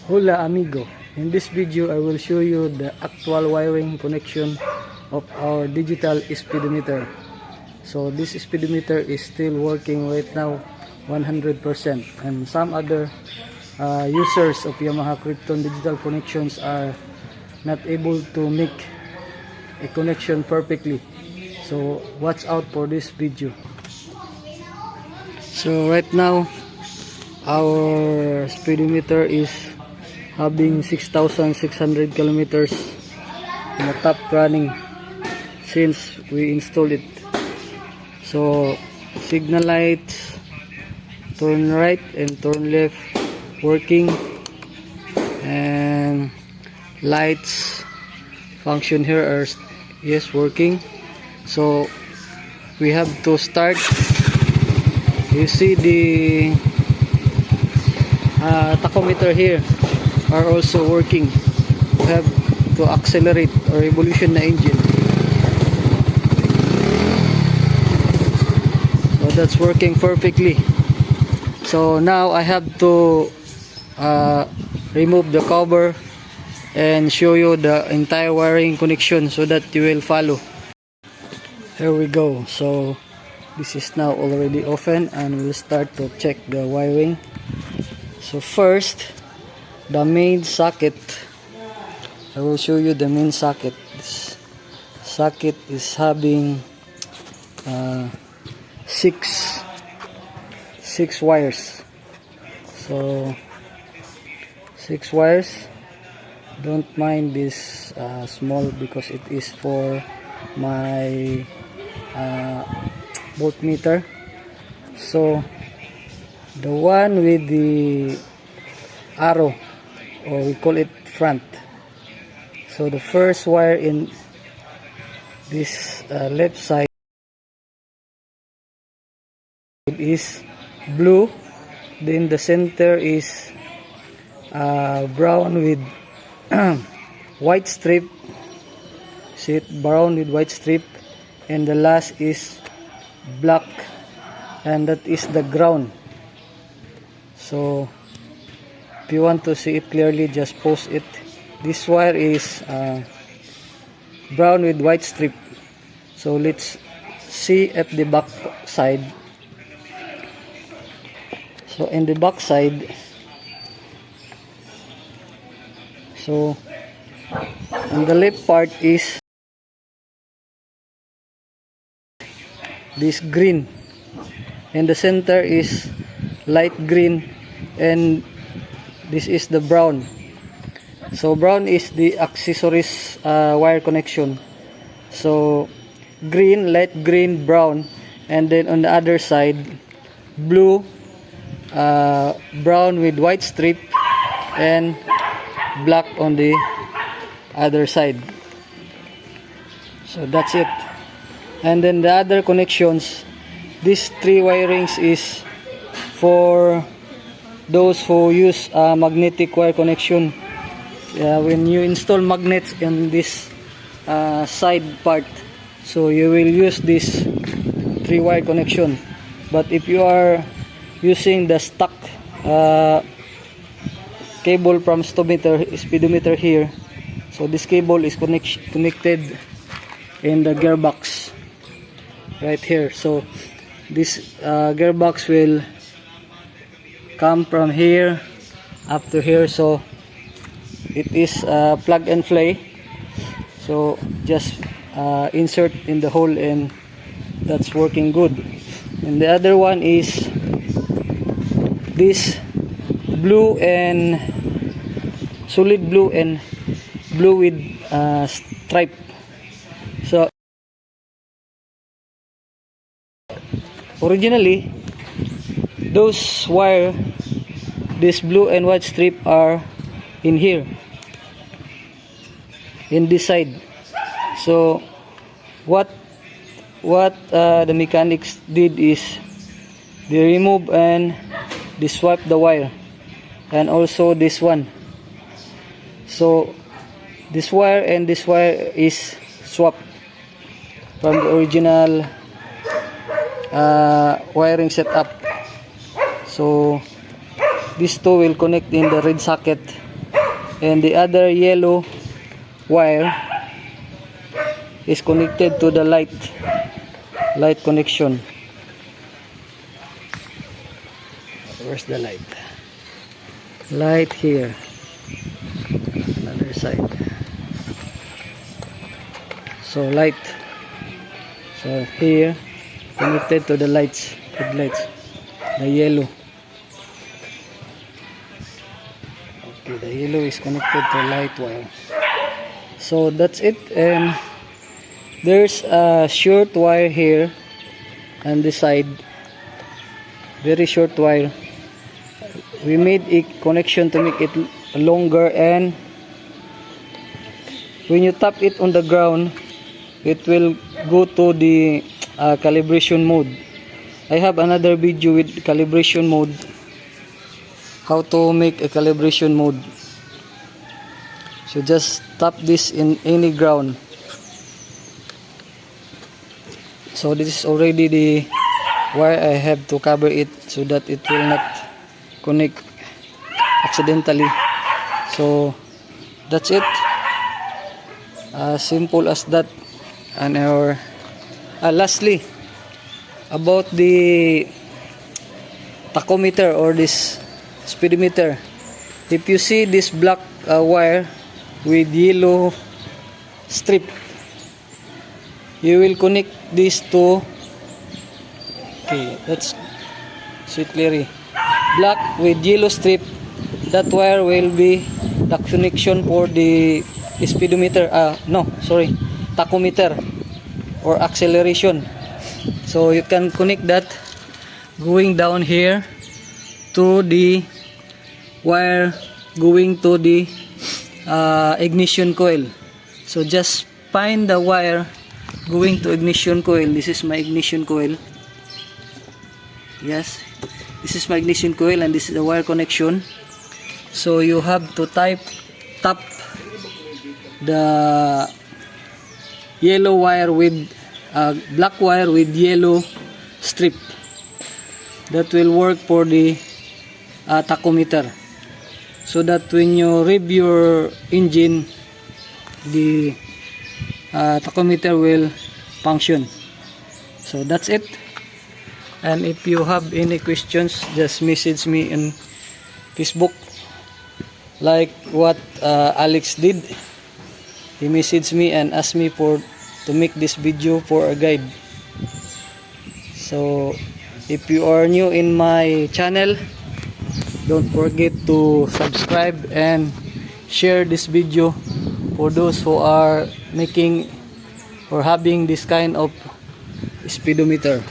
Hola amigo, in this video I will show you the actual wiring connection of our digital speedometer. So this speedometer is still working right now 100%, and some other users of Yamaha Krypton digital connections are not able to make a connection perfectly. So watch out for this video. So right now our speedometer is having 6,600 kilometers in the top running since we installed it. So signal lights, turn right and turn left working, and lights function here are yes working. So we have to start. You see the tachometer here are also working. We have to accelerate or revolution the engine. So that's working perfectly. So now I have to remove the cover and show you the entire wiring connection so that you will follow. Here we go. So this is now already open, and we'll start to check the wiring. So first, the main socket. I will show you the main socket. This socket is having six wires. So 6 wires. Don't mind this small because it is for my voltmeter. So the one with the arrow, or we call it front. So the first wire in this left side is blue, then the center is brown with white strip. See it, brown with white strip, and the last is black, and that is the ground. So if you want to see it clearly, just pause it. This wire is brown with white strip. So let's see at the back side. So in the back side, so on the left part is this green, and the center is light green, and this is the brown. So brown is the accessories wire connection. So green, light green, brown, and then on the other side blue, brown with white strip, and black on the other side. So that's it. And then the other connections, these 3 wirings is for those who use magnetic wire connection. When you install magnets in this side part, so you will use this 3 wire connection. But if you are using the stock cable from speedometer here, so this cable is connected in the gearbox right here. So this gearbox will come from here up to here. So it is plug and play. So just insert in the hole, and that's working good. And the other one is this blue and solid blue and blue with stripe. So originally those wire, this blue and white strip are in here, in this side. So what the mechanics did is they remove and they swap the wire, and also this one. So this wire and this wire is swapped from the original wiring setup. So these two will connect in the red socket and the other yellow wire is connected to the light connection. Where's the light here, another side. So here connected to the headlights, the yellow. Okay, the yellow is connected to light wire. So that's it. And there's a short wire here on the side, very short wire. We made a connection to make it longer, and when you tap it on the ground, it will go to the calibration mode. I have another video with calibration mode, how to make a calibration mode. So just tap this in any ground. So this is already the wire. I have to cover it so that it will not connect accidentally. So that's it, simple as that. And lastly, about the tachometer or this speedometer, if you see this black wire with yellow strip, you will connect these to, okay, that's sweet clearly, black with yellow strip. That wire will be the connection for the speedometer, tachometer or acceleration. So you can connect that going down here to the wire going to the ignition coil. So just find the wire going to ignition coil. This is my ignition coil. Yes, this is my ignition coil, and this is the wire connection. So you have to tap the yellow wire with black wire with yellow strip. That will work for the tachometer, so that when you rev your engine, the tachometer will function. So that's it. And if you have any questions, just message me on Facebook, like what Alex did. He messaged me and asked me to make this video for a guide. So if you are new in my channel, don't forget to subscribe and share this video for those who are making or having this kind of speedometer.